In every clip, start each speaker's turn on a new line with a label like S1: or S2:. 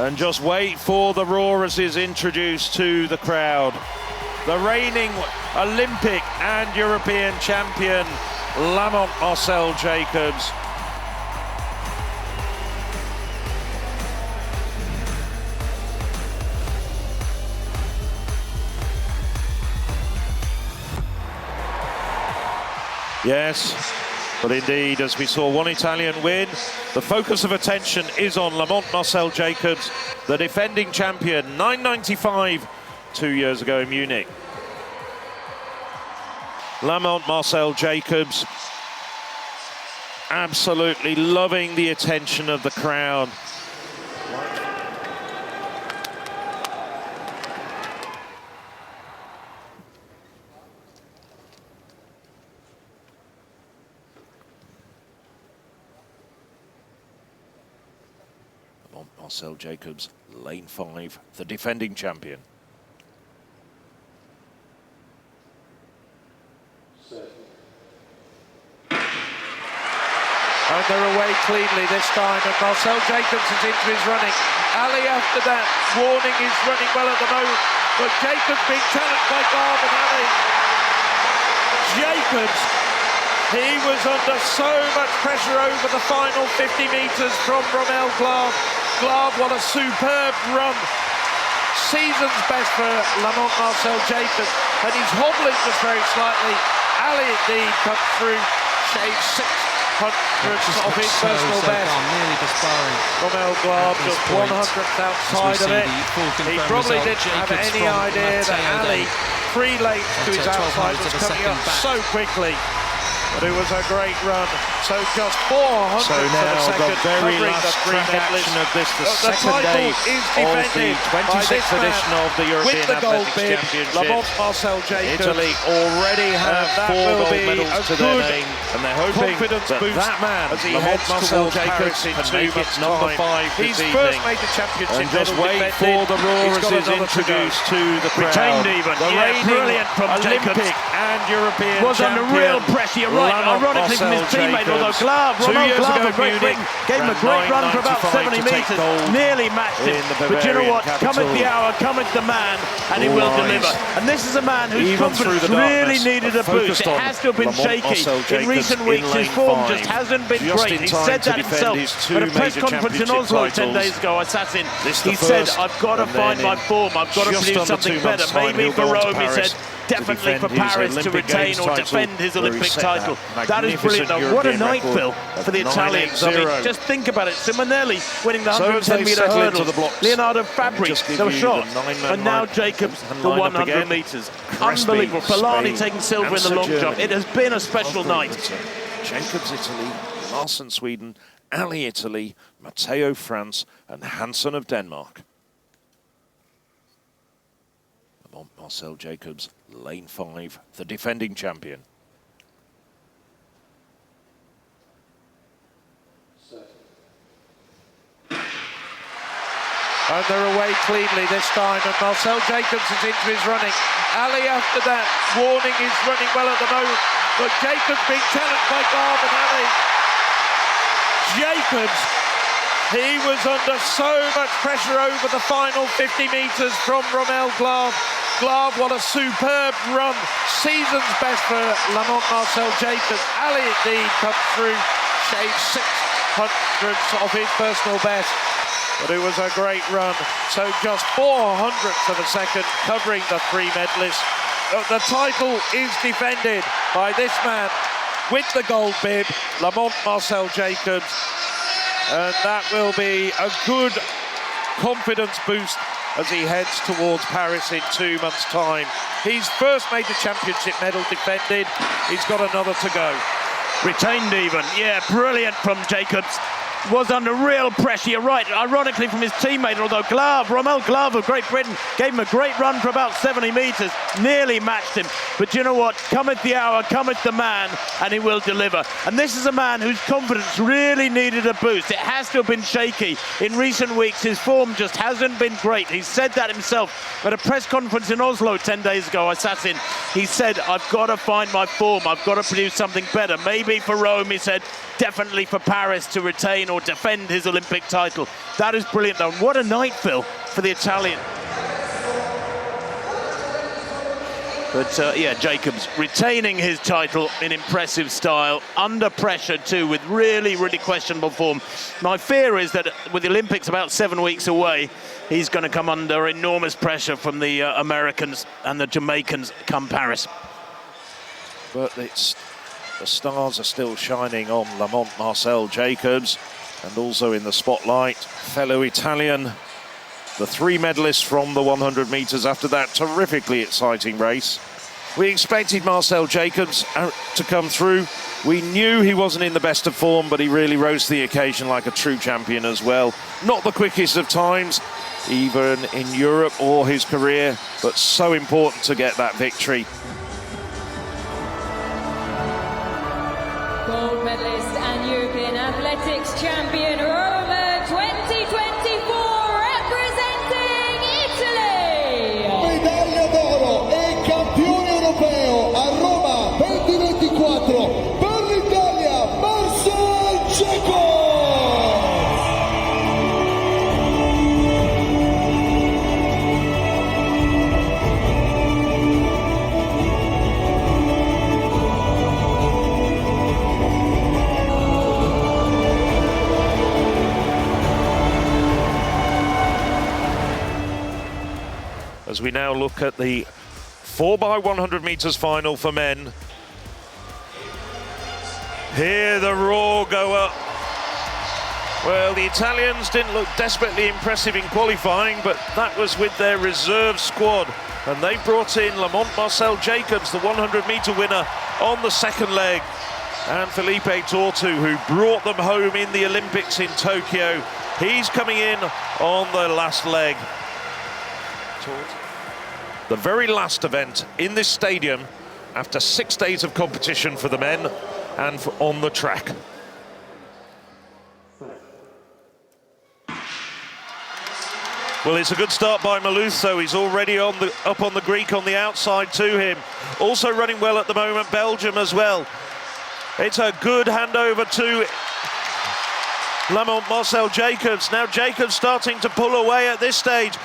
S1: And just wait for the roar as is introduced to the crowd. The reigning Olympic and European champion, Marcell Jacobs. Yes, but indeed, as we saw one Italian win, the focus of attention is on Marcell Jacobs, the defending champion, 995 2 years ago in Munich. Marcell Jacobs absolutely loving the attention of the crowd. Marcell Jacobs, lane 5, the defending champion. And they're away cleanly this time, and Marcell Jacobs is into his running. Ali after that, warning is running well at the moment, but Jacobs being challenged by Glav and Ali. Jacobs, he was under so much pressure over the final 50 metres from Rommel Glav. Glav, what a superb run. Season's best for Marcell Jacobs, and he's hobbling just very slightly. Ali indeed comes through, shaves 600 of his personal best.
S2: Nearly disbarring.
S1: Rommel Glav just 100th outside of it. He probably didn't have any idea that Ali, 3 lengths to his outside, was coming up so quickly. But it was a great run. So just 400
S3: so now
S1: of a second,
S3: the very last
S1: track
S3: action of this, the second
S1: title
S3: day
S1: is
S3: of the 26th edition of the European
S1: with the gold bib,
S3: Championship.
S1: Marcell Jacobs.
S3: Italy already have 4 gold medals to their name, and they're hoping that man,
S1: as he heads
S3: Marcell
S1: towards
S3: Jacobs,
S1: Paris in
S3: can make it number 5 this evening.
S1: First major championship
S3: and just wait for the roar as is introduced to the crowd.
S2: Retained even.
S3: The reigning
S2: brilliant from
S1: Olympic
S2: Jacobs.
S1: and European
S2: Was under real pressure, you're right. Ironically from his teammate, although Glav, a great Britain, gave him a great run for about 70 metres, nearly matched him. But you know what? Cometh the hour, cometh the man, and he will deliver. And this is a man whose confidence really needed a boost. It has to have been shaky in recent weeks. His form just hasn't been great. He said that himself at a press conference in Oslo 10 days ago. Assassin, he said, "I've got to find my form. I've got to produce something better. Maybe for Rome," he said. Definitely for Paris to retain or defend his Olympic title. That is brilliant. Now, what a night, Phil, for the Italians. I mean, just think about it. Simonelli winning the 110-metre hurdle. Leonardo Fabri, no shot. And now Jacobs, the 100 metres. Unbelievable. Polani taking silver in the long jump. It has been a special night.
S1: Jacobs, Italy, Larsen, Sweden, Ali, Italy, Matteo, France, and Hansen of Denmark. Marcell Jacobs, lane 5, the defending champion. And they're away cleanly this time, and Marcell Jacobs is into his running. Ali after that, warning is running well at the moment, but Jacobs being challenged by Glav and Ali. Jacobs, he was under so much pressure over the final 50 metres from Rommel Glav. Glav, what a superb run. Season's best for Marcell Jacobs. Ali indeed comes through, shaves 600 of his personal best. But it was a great run. So just 400ths of a second, covering the 3 medalists. The title is defended by this man with the gold bib, Marcell Jacobs. And that will be a good confidence boost as he heads towards Paris in 2 months' time. His first major championship medal defended. He's got another to go.
S2: Retained even. Yeah, brilliant from Jacobs. Was under real pressure, you're right, ironically from his teammate, although Rommel Glav of Great Britain gave him a great run for about 70 metres, nearly matched him. But you know what? Cometh the hour, cometh the man, and he will deliver. And this is a man whose confidence really needed a boost. It has to have been shaky. In recent weeks, his form just hasn't been great. He said that himself at a press conference in Oslo 10 days ago, Assassin. He said, "I've got to find my form. I've got to produce something better. Maybe for Rome," he said, "definitely for Paris to retain or defend his Olympic title. That is brilliant, though. What a night, Phil, for the Italian. But yeah, Jacobs retaining his title in impressive style, under pressure too, with really, really questionable form. My fear is that with the Olympics about 7 weeks away, he's going to come under enormous pressure from the Americans and the Jamaicans come Paris.
S3: But the stars are still shining on Marcell Jacobs, and also in the spotlight, fellow Italian. The 3 medalists from the 100 metres after that terrifically exciting race. We expected Marcell Jacobs to come through. We knew he wasn't in the best of form, but he really rose to the occasion like a true champion as well. Not the quickest of times, even in Europe or his career, but so important to get that victory.
S4: Gold medalist and European athletics champion Roma 2024, representing Italy.
S5: Medaglia d'oro e campione europeo a Roma 2024 per l'Italia, Marcell Jacobs.
S3: As we now look at the 4x100 metres final for men. Here the roar go up. Well, the Italians didn't look desperately impressive in qualifying, but that was with their reserve squad. And they brought in Marcell Jacobs, the 100-metre winner, on the second leg. And Felipe Tortu, who brought them home in the Olympics in Tokyo. He's coming in on the last leg. The very last event in this stadium after 6 days of competition for the men and on the track. Well, it's a good start by Maluso. He's already up on the Greek on the outside to him. Also running well at the moment, Belgium as well. It's a good handover to Marcell Jacobs. Now Jacobs starting to pull away at this stage.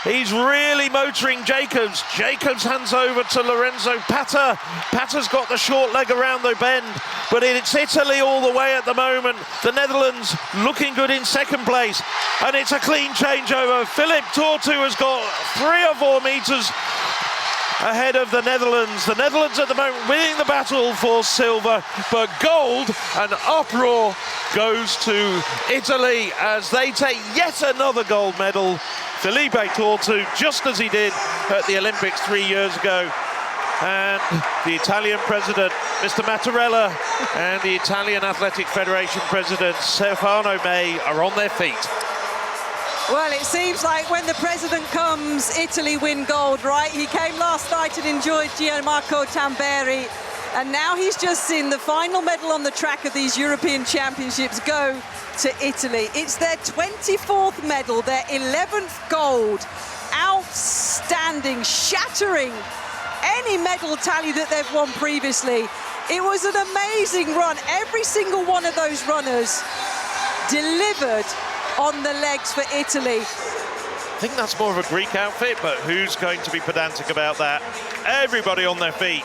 S3: He's really motoring Jacobs. Jacobs hands over to Lorenzo Pata. Pata's got the short leg around the bend, but it's Italy all the way at the moment. The Netherlands looking good in second place, and it's a clean changeover. Philippe Tortu has got 3 or 4 metres ahead of the Netherlands. The Netherlands at the moment winning the battle for silver, but gold and uproar goes to Italy as they take yet another gold medal. Felipe Tortu, just as he did at the Olympics 3 years ago. And the Italian president, Mr. Mattarella, and the Italian Athletic Federation president, Stefano May, are on their feet.
S6: Well, it seems like when the president comes, Italy win gold, right? He came last night and enjoyed Gianmarco Tamberi, and now he's just seen the final medal on the track of these European Championships go to Italy. It's their 24th medal, their 11th gold. Outstanding, shattering any medal tally that they've won previously. It was an amazing run. Every single one of those runners delivered on the legs for Italy.
S3: I think that's more of a Greek outfit, but who's going to be pedantic about that? Everybody on their feet.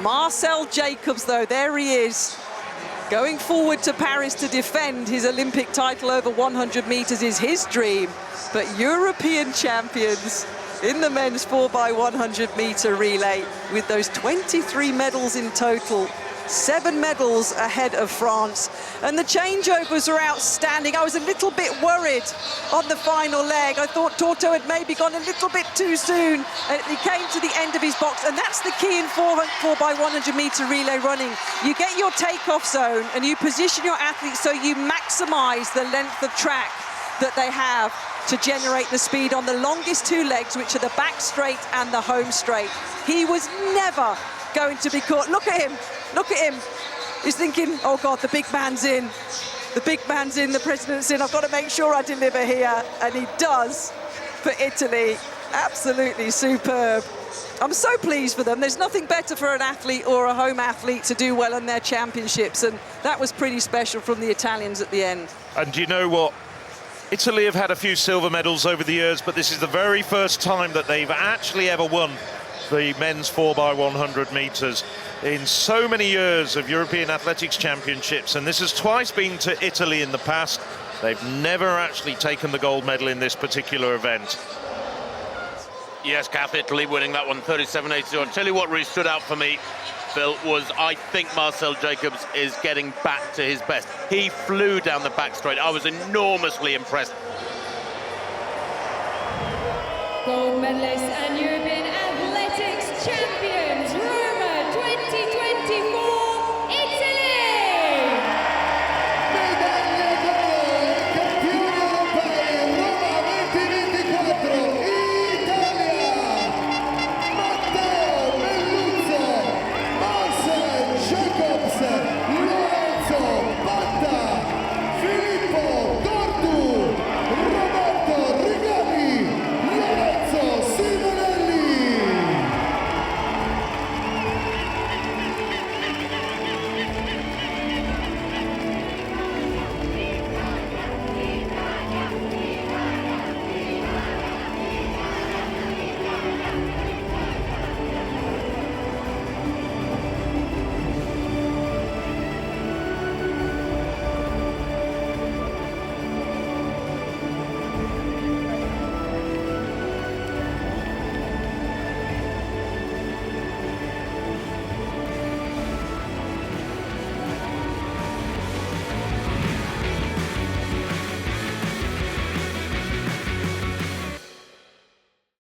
S6: Marcell Jacobs, though, there he is. Going forward to Paris to defend his Olympic title over 100 metres is his dream. But European champions in the men's 4x100 metre relay with those 23 medals in total. 7 medals ahead of France, and the changeovers are outstanding. I was a little bit worried on the final leg. I thought Tortu had maybe gone a little bit too soon, and he came to the end of his box, and that's the key in 4x100 metre relay running. You get your takeoff zone and you position your athletes so you maximize the length of track that they have to generate the speed on the longest 2 legs, which are the back straight and the home straight. He was never going to be caught. Look at him. Look at him. He's thinking, oh God, the big man's in. The big man's in, the president's in. I've got to make sure I deliver here. And he does for Italy. Absolutely superb. I'm so pleased for them. There's nothing better for an athlete or a home athlete to do well in their championships, and that was pretty special from the Italians at the end.
S3: And do you know what? Italy have had a few silver medals over the years, but this is the very first time that they've actually ever won the men's 4x100 metres in so many years of European Athletics Championships, and this has twice been to Italy in the past. They've never actually taken the gold medal in this particular event.
S7: Yes, Kath, Italy winning that one 37.82. I'll tell you what really stood out for me, Phil, was I think Marcell Jacobs is getting back to his best. He flew down the back straight. I was enormously impressed